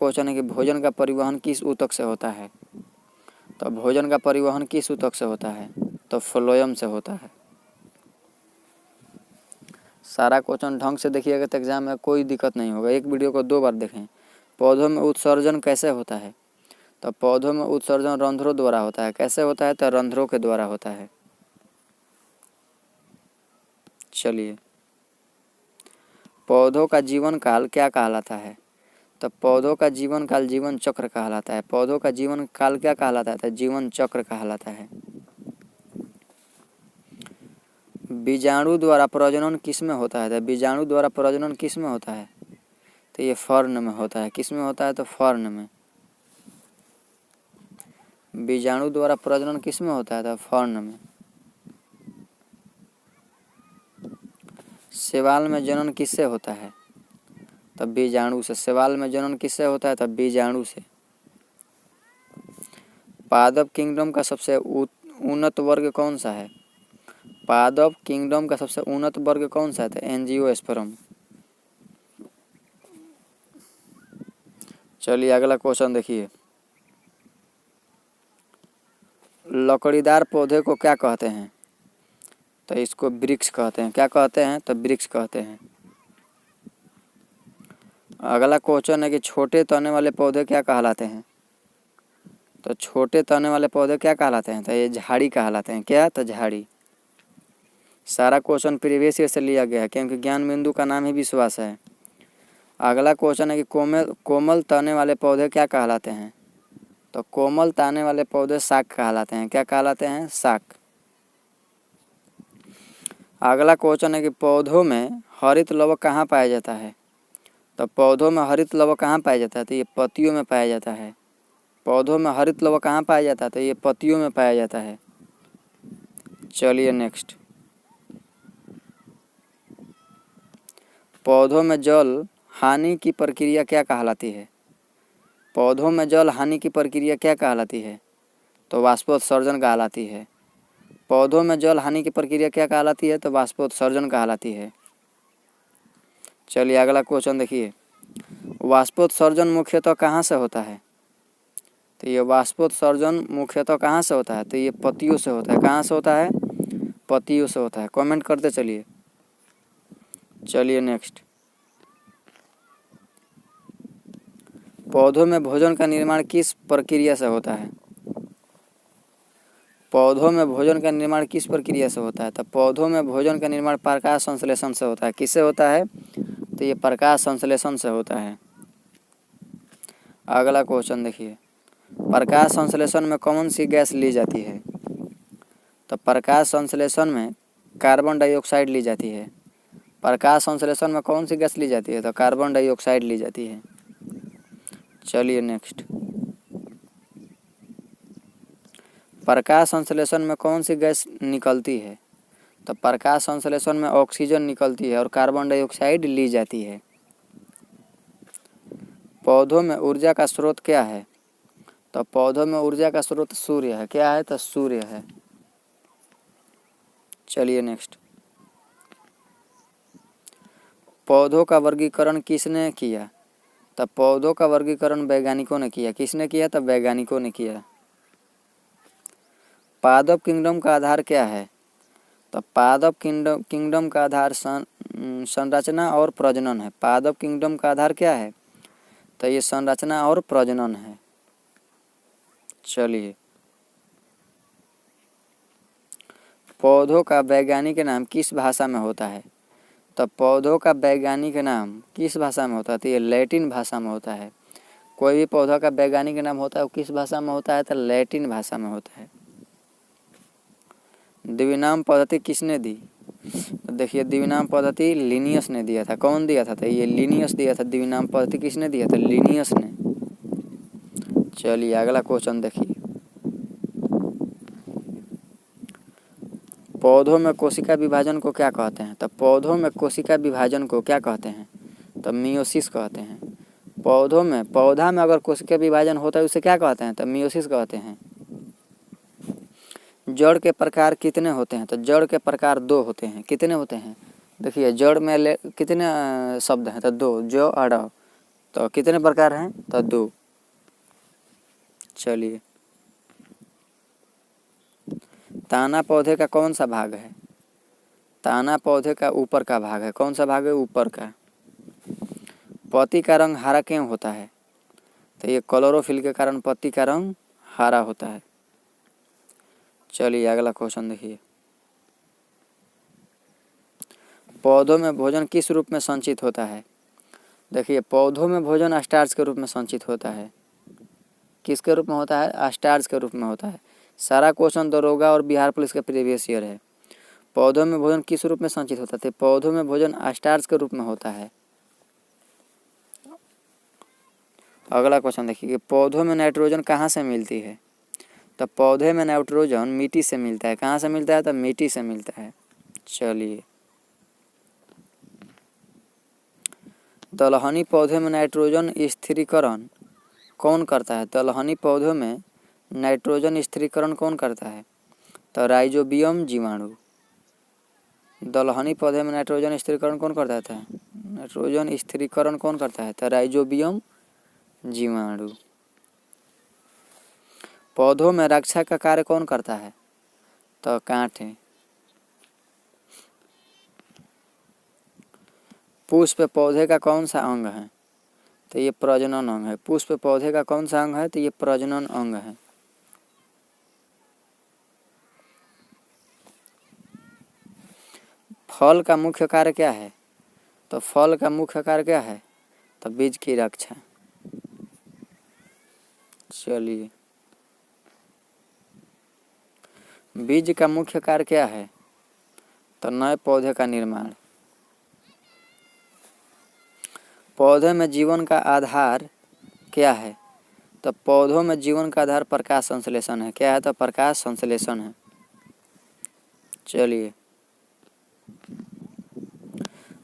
Question है कि भोजन का परिवहन किस ऊतक से होता है। तो भोजन का परिवहन किस ऊतक से होता है, तो फ्लोएम से होता है। सारा क्वेश्चन ढंग से देखिएगा तो एग्जाम में कोई दिक्कत नहीं होगा। एक वीडियो को 2 बार देखें। पौधों में उत्सर्जन कैसे होता है, तो पौधों में उत्सर्जन रंध्रों द्वारा होता है। कैसे होता है, तो रंध्रों के द्वारा होता है। चलिए, पौधों का जीवन काल क्या कहलाता है, तो पौधों का जीवन काल जीवन चक्र कहलाता है। पौधों का जीवन काल क्या कहलाता है, तो जीवन चक्र कहलाता है। बीजाणु द्वारा प्रजनन किस में होता है, तो बीजाणु द्वारा प्रजनन किस में होता है, तो ये फर्न में होता है। किस में होता है, तो फर्न में। बीजाणु द्वारा प्रजनन किस में होता है, तो फर्न में। शैवाल में जनन किससे होता है, तो बीजाणु से। शैवाल में जनन किससे होता है, तो बीजाणु से। पादप किंगडम का सबसे उन्नत वर्ग कौन सा है, पादप किंगडम का सबसे उन्नत वर्ग कौन सा है, तो एंजियोस्पर्म। चलिए अगला क्वेश्चन देखिए। लकड़ीदार पौधे को क्या कहते हैं, तो इसको वृक्ष कहते हैं। क्या कहते हैं, तो वृक्ष कहते हैं। अगला क्वेश्चन है कि छोटे तने वाले पौधे क्या कहलाते हैं, तो छोटे तने वाले पौधे क्या कहलाते हैं, तो ये झाड़ी कहलाते हैं। क्या, तो झाड़ी। सारा क्वेश्चन प्रीवियस ईयर से लिया गया है, क्योंकि ज्ञान बिंदु का नाम ही विश्वास है। अगला क्वेश्चन है कि कोमल तने वाले पौधे क्या कहलाते हैं, तो कोमल तने वाले पौधे शाक कहलाते हैं। क्या कहलाते हैं, शाक। अगला क्वेश्चन है कि पौधों में हरित लवक कहाँ पाया जाता है, तो पौधों में हरित लवक कहाँ पाया जाता है, तो ये पत्तियों में पाया जाता है। पौधों में हरित लवक कहाँ पाया जाता है, तो ये पत्तियों में पाया जाता है। चलिए नेक्स्ट। पौधों में जल हानि की प्रक्रिया क्या कहलाती है, पौधों में जल हानि की प्रक्रिया क्या कहलाती है, तो वाष्पोत्सर्जन कहलाती है। पौधों में जल हानि की प्रक्रिया क्या कहलाती है, तो वाष्पोत्सर्जन कहलाती है। चलिए अगला क्वेश्चन देखिए। वाष्पोत्सर्जन मुख्यतः कहाँ से होता है, तो ये वाष्पोत्सर्जन मुख्यतः कहाँ से होता है, तो ये पत्तियों से होता है। कहाँ से होता है, पत्तियों से होता है। कमेंट करते चलिए। चलिए नेक्स्ट। पौधों में भोजन का निर्माण किस प्रक्रिया से होता है, पौधों में भोजन का निर्माण किस प्रक्रिया से होता है, तो पौधों में भोजन का निर्माण प्रकाश संश्लेषण से होता है। किससे होता है, तो ये प्रकाश संश्लेषण से होता है। अगला क्वेश्चन देखिए। प्रकाश संश्लेषण में कौन सी गैस ली जाती है, तो प्रकाश संश्लेषण में कार्बन डाइऑक्साइड ली जाती है। प्रकाश संश्लेषण में कौन सी गैस ली जाती है, तो कार्बन डाइऑक्साइड ली जाती है। चलिए नेक्स्ट। प्रकाश संश्लेषण में कौन सी गैस निकलती है, तो प्रकाश संश्लेषण में ऑक्सीजन निकलती है और कार्बन डाइऑक्साइड ली जाती है। पौधों में ऊर्जा का स्रोत क्या है, तो पौधों में ऊर्जा का स्रोत सूर्य है। क्या है, तो सूर्य है। चलिए नेक्स्ट। पौधों का वर्गीकरण किसने किया, तो पौधों का वर्गीकरण वैज्ञानिकों ने किया। किसने किया, तो वैज्ञानिकों ने किया। पादप किंगडम का आधार क्या है, तो पादप किंगडम का आधार संरचना और प्रजनन है। पादप किंगडम का आधार क्या है, तो ये संरचना और प्रजनन है। चलिए। पौधों का वैज्ञानिक नाम किस भाषा में होता है, तो पौधों का वैज्ञानिक नाम किस भाषा में होता है, तो ये लैटिन भाषा में होता है। कोई भी पौधा का वैज्ञानिक नाम होता है वो किस भाषा में होता है, तो लैटिन भाषा में होता है। द्विनाम पद्धति किसने दी, तो देखिए द्विनाम पद्धति लिनियस ने दिया था। कौन दिया था, तो ये लिनियस दिया था। द्विनाम पद्धति किसने दिया था, लिनियस ने। चलिए अगला क्वेश्चन देखिए। पौधों में कोशिका विभाजन को क्या कहते हैं, तो पौधों में कोशिका विभाजन को क्या कहते हैं, तो मियोसिस कहते हैं। पौधा में अगर कोशिका विभाजन होता है उसे क्या कहते हैं, तो मियोसिस कहते हैं। जड़ के प्रकार कितने होते हैं, तो जड़ के प्रकार 2 होते हैं। कितने होते हैं, देखिए जड़ में कितने शब्द हैं, तो 2, ज और ड़। तो कितने प्रकार हैं? तो 2। चलिए, ताना पौधे का कौन सा भाग है? ताना पौधे का ऊपर का भाग है। कौन सा भाग है? ऊपर का। पत्ती का रंग हरा क्यों होता है? तो ये क्लोरोफिल के कारण पत्ती का रंग हरा होता है। चलिए अगला क्वेश्चन देखिए, पौधों में भोजन किस रूप में संचित होता है? देखिए, पौधों में भोजन स्टार्च के रूप में संचित होता है। किसके रूप में होता है? स्टार्च के रूप में होता है। सारा क्वेश्चन दरोगा और बिहार पुलिस के प्रीवियस ईयर है। पौधों में भोजन किस रूप में संचित होता है? पौधों में भोजन स्टार्च के रूप में होता है। अगला क्वेश्चन देखिए, पौधों में नाइट्रोजन कहाँ से मिलती है? तो पौधे में नाइट्रोजन मिट्टी से मिलता है। कहाँ से मिलता है? तो मिट्टी से मिलता है। चलिए, दलहनी पौधे में नाइट्रोजन स्थिरीकरण कौन करता है? दलहनी पौधों में नाइट्रोजन स्थिरीकरण कौन करता है? तो राइजोबियम जीवाणु। दलहनी पौधे में नाइट्रोजन स्थिरीकरण कौन करता है? नाइट्रोजन स्थिरीकरण कौन करता है? तो राइजोबियम जीवाणु। पौधों में रक्षा का कार्य कौन करता है? तो कांटे। पुष्प पौधे का कौन सा अंग है? तो ये प्रजनन अंग है। पुष्प पौधे का कौन सा अंग है? तो ये प्रजनन अंग है। फल का मुख्य कार्य क्या है? तो फल का मुख्य कार्य क्या है? तो बीज की रक्षा। चलिए, बीज का मुख्य कार्य क्या है? तो नए पौधे का निर्माण। पौधे में जीवन का आधार क्या है? तो पौधों में जीवन का आधार प्रकाश संश्लेषण है। क्या है? तो प्रकाश संश्लेषण है। चलिए,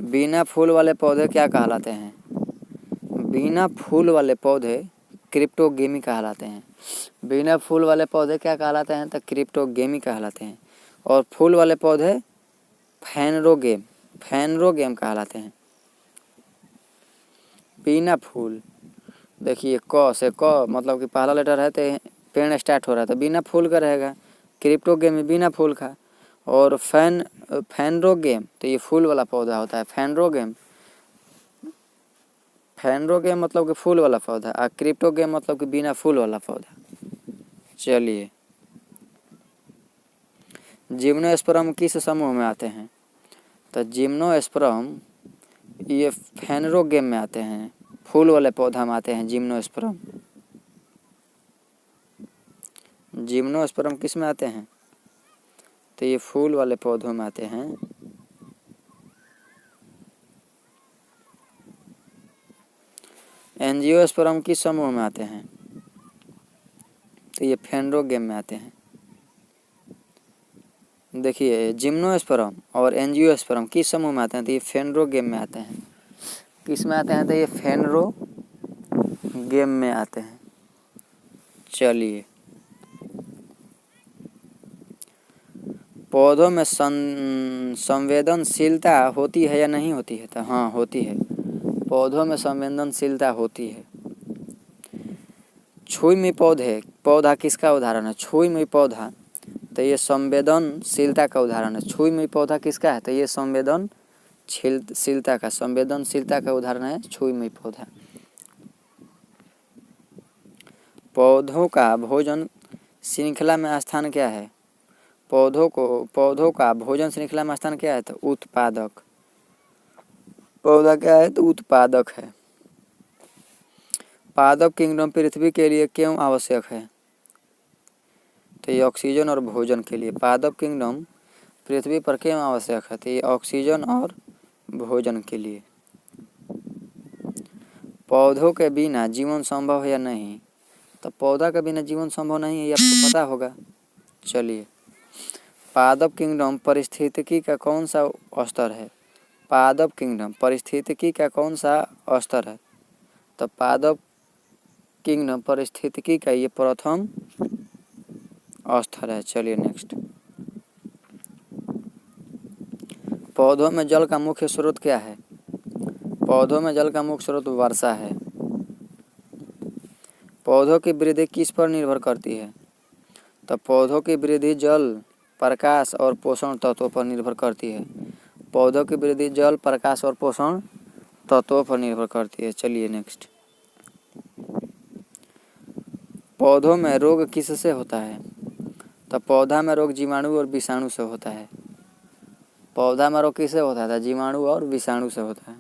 बिना फूल वाले पौधे क्या कहलाते हैं? बिना फूल वाले पौधे क्रिप्टोगेमी कहलाते हैं। बिना फूल वाले पौधे क्या कहलाते हैं? तो क्रिप्टोगेमी कहलाते हैं। और फूल वाले पौधे फैनरोगेम फैनरोगेम कहलाते हैं। बिना फूल, देखिए क से क मतलब कि पहला लेटर है तो पेड़ स्टार्ट हो रहा है, तो बिना फूल का रहेगा। क्रिप्टोगेमी बिना फूल का। और फैनरोगेम तो ये फूल वाला पौधा होता है। फैनरोगेम मतलब कि फूल वाला पौधा, और क्रिप्टोगेम मतलब कि बिना फूल वाला पौधा। चलिए, जिम्नोस्पर्म किस समूह में आते हैं? तो जिम्नोस्पर्म ये फैनरोगेम में आते हैं। फूल वाले पौधा में आते हैं जिम्नोस्पर्म। जिम्नोस्पर्म किस में आते हैं? तो ये फूल वाले पौधों में आते हैं। एंजियोस्पर्म किस समूह में आते हैं? तो ये फैनरोगेम में आते हैं। देखिए, जिम्नोस्पर्म और एंजियोस्पर्म किस समूह में आते हैं? तो ये फैनरोगेम में आते हैं। किस में आते हैं? तो ये फैनरोगेम में आते हैं। चलिए, पौधों में संवेदनशीलता होती है या नहीं होती है? तो हाँ, होती है। पौधों में संवेदनशीलता होती है। छुई पौधा किसका उदाहरण है? छुई पौधा तो ये संवेदनशीलता का उदाहरण है। छुई पौधा किसका है? तो ये संवेदनशीलता का उदाहरण है छुई पौधा। पौधों का भोजन श्रृंखला में स्थान क्या है? पौधों का भोजन श्रृंखला में स्थान क्या है? तो उत्पादक। पौधा क्या है? तो उत्पादक है। पादप किंगडम पृथ्वी के लिए क्यों आवश्यक है? तो ये ऑक्सीजन और भोजन के लिए। पादप किंगडम पृथ्वी पर क्यों आवश्यक है? तो ये ऑक्सीजन और भोजन के लिए। पौधों के बिना जीवन संभव है या नहीं? तो पौधा के बिना जीवन संभव नहीं है, ये आपको पता होगा। चलिए, पादप किंगडम पारिस्थितिकी का कौन सा स्तर है? पादप किंगडम पारिस्थितिकी का कौन सा स्तर है? तो पादप किंगडम पारिस्थितिकी का ये प्रथम स्तर है। चलिए नेक्स्ट, पौधों में जल का मुख्य स्रोत क्या है? पौधों में जल का मुख्य स्रोत वर्षा है। पौधों की वृद्धि किस पर निर्भर करती है? तो पौधों की वृद्धि जल, प्रकाश और पोषण तत्वों पर निर्भर करती है। पौधों की वृद्धि जल, प्रकाश और पोषण तत्वों पर निर्भर करती है। चलिए नेक्स्ट। पौधों में रोग किससे होता है? तो पौधा में रोग जीवाणु और विषाणु से होता है। पौधा में रोग किससे होता है? जीवाणु और विषाणु से होता है।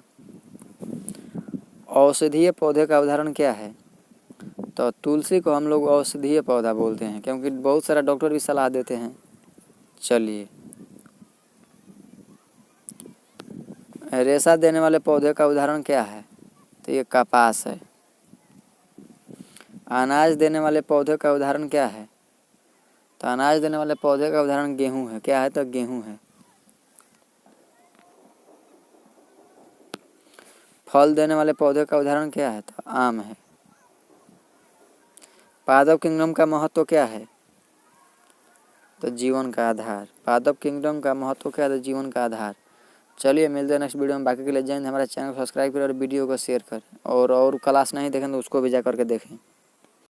औषधीय पौधे का उदाहरण क्या है? तो तुलसी को हम लोग औषधीय पौधा बोलते हैं, क्योंकि बहुत सारा डॉक्टर भी सलाह देते हैं। चलिए, रेशा देने वाले पौधे का उदाहरण क्या है? तो ये कपास है। अनाज देने वाले पौधे का उदाहरण क्या है? तो अनाज देने वाले पौधे का उदाहरण गेहूं है। क्या है? तो गेहूं है। फल देने वाले पौधे का उदाहरण क्या है? तो आम है। पादप किंगडम का महत्व क्या है? तो जीवन का आधार। पादप किंगडम का महत्व क्या है? तो जीवन का आधार। चलिए, मिलते हैं नेक्स्ट वीडियो में। बाकी के लिए जय हिंद। हमारे चैनल को सब्सक्राइब करें और वीडियो को शेयर करें, और क्लास नहीं देखें तो उसको भी जा करके देखें।